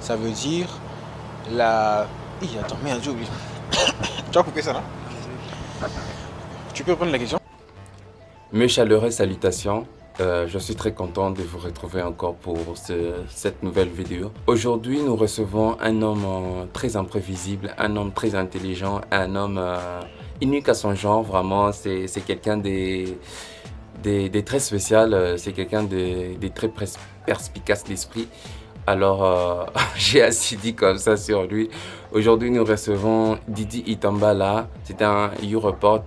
Ça veut dire la... Attends, merde, j'ai oublié. Tu as coupé ça, non? Tu peux reprendre la question? Mes chaleureuses salutations. Je suis très content de vous retrouver encore pour cette nouvelle vidéo. Aujourd'hui, nous recevons un homme très imprévisible, un homme très intelligent, un homme unique à son genre. Vraiment, c'est quelqu'un des très spécial, c'est quelqu'un des très perspicace d'esprit. Alors, j'ai assez dit comme ça sur lui. Aujourd'hui, nous recevons Didi Itambala. C'est un YouReport,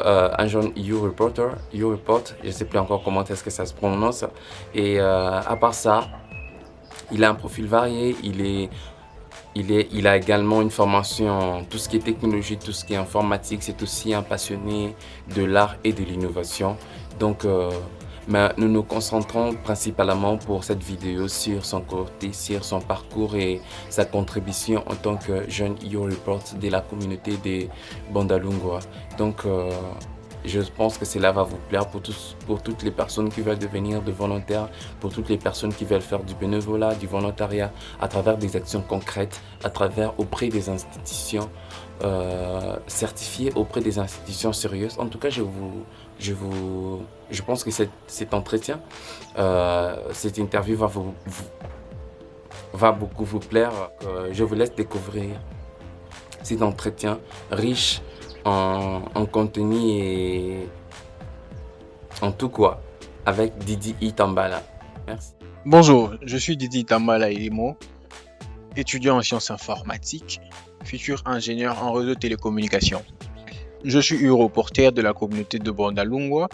un jeune YouReport, je ne sais plus encore comment est-ce que ça se prononce. Et à part ça, il a un profil varié, il a également une formation en tout ce qui est technologie, tout ce qui est informatique. C'est aussi un passionné de l'art et de l'innovation. Donc, mais nous nous concentrons principalement pour cette vidéo sur son côté, sur son parcours et sa contribution en tant que jeune YouReport de la communauté des Bandalungwa. Donc, je pense que cela va vous plaire pour toutes les personnes qui veulent devenir de volontaires, pour toutes les personnes qui veulent faire du bénévolat, du volontariat, à travers des actions concrètes, à travers auprès des institutions certifiées, auprès des institutions sérieuses. En tout cas, je pense que cet entretien, cette interview va beaucoup vous plaire. Je vous laisse découvrir cet entretien riche en contenu et en tout quoi avec Didi Itambala. Merci. Bonjour, je suis Didi Tambala Elimo, étudiant en sciences informatiques, futur ingénieur en réseau de télécommunications. Je suis Europorteur de la communauté de Bandalungwa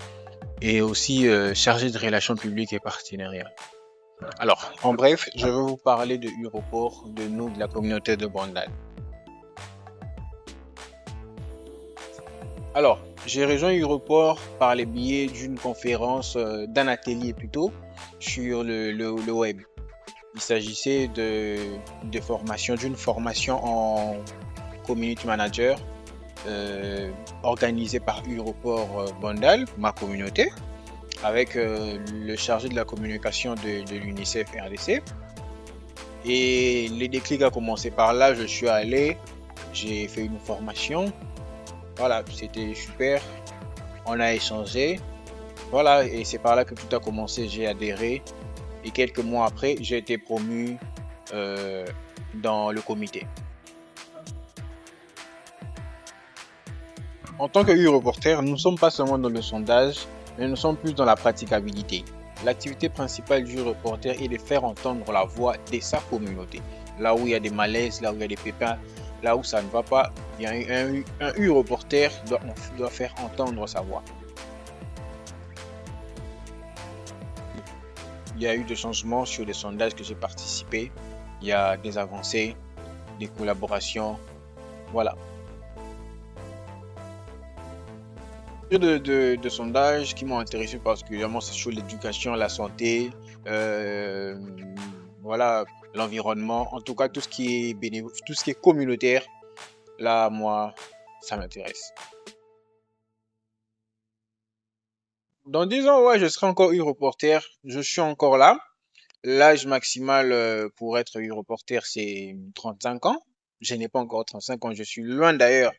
et aussi chargé de relations publiques et partenariats. Alors, en bref, je vais vous parler de Europort, de nous, de la communauté de Bandal. Alors, j'ai rejoint Europort par les biais d'une conférence, d'un atelier plutôt, sur le web. Il s'agissait de formation, d'une formation en community manager organisée par Europort Bandal, ma communauté, avec le chargé de la communication de l'UNICEF RDC. Et le déclic a commencé par là, je suis allé, j'ai fait une formation. Voilà, c'était super. On a échangé. Voilà, et c'est par là que tout a commencé. J'ai adhéré. Et quelques mois après, j'ai été promu dans le comité. En tant que reporter, nous ne sommes pas seulement dans le sondage, mais nous sommes plus dans la praticabilité. L'activité principale du reporter est de faire entendre la voix de sa communauté. Là où il y a des malaises, là où il y a des pépins, là où ça ne va pas, il y a un reporter doit faire entendre sa voix. Il y a eu des changements sur les sondages que j'ai participé. Il y a des avancées, des collaborations. Voilà. De sondages qui m'ont intéressé particulièrement, c'est sur l'éducation, la santé, voilà, l'environnement, en tout cas tout ce qui est bénévole, tout ce qui est communautaire. Là, moi, ça m'intéresse. Dans 10 ans, ouais, je serai encore reporter. Je suis encore là. L'âge maximal pour être reporter, c'est 35 ans. Je n'ai pas encore 35 ans. Je suis loin d'ailleurs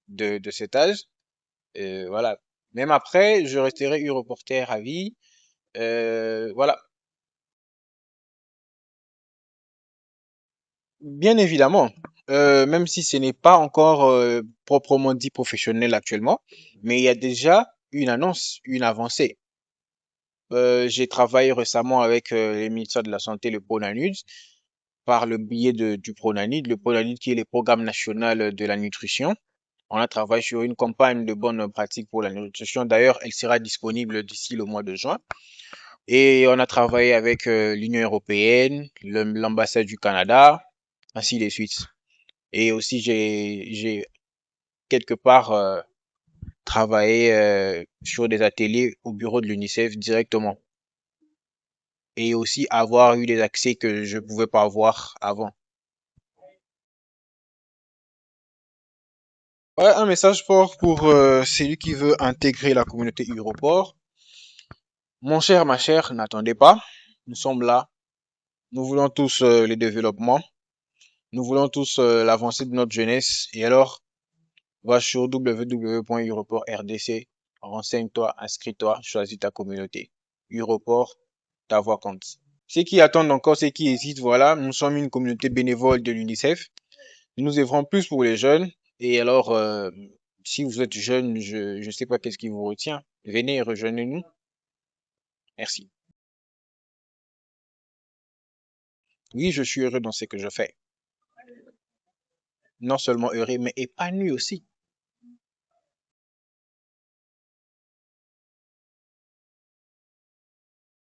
de cet âge. Voilà. Même après, je resterai reporter à vie. Voilà. Bien évidemment, même si ce n'est pas encore proprement dit professionnel actuellement, mais il y a déjà une annonce, une avancée. J'ai travaillé récemment avec les ministères de la Santé, le PRONANUD, par le biais du PRONANUD, le PRONANUD qui est le programme national de la nutrition. On a travaillé sur une campagne de bonnes pratiques pour la nutrition. D'ailleurs, elle sera disponible d'ici le mois de juin. Et on a travaillé avec l'Union européenne, l'ambassade du Canada, ainsi de suite. Et aussi, j'ai quelque part travaillé sur des ateliers au bureau de l'UNICEF directement. Et aussi avoir eu des accès que je ne pouvais pas avoir avant. Ouais, un message fort pour celui qui veut intégrer la communauté Europort. Mon cher, ma chère, n'attendez pas. Nous sommes là. Nous voulons tous le développement. Nous voulons tous l'avancée de notre jeunesse. Et alors, va sur www.europort.rdc, renseigne-toi, inscris-toi, choisis ta communauté. Europort, ta voix compte. Ceux qui attendent encore, ceux qui hésitent, voilà, nous sommes une communauté bénévole de l'UNICEF. Nous œuvrons plus pour les jeunes. Et alors, si vous êtes jeune, je ne sais pas qu'est-ce qui vous retient. Venez, rejoignez-nous. Merci. Oui, je suis heureux dans ce que je fais. Non seulement heureux, mais épanoui aussi.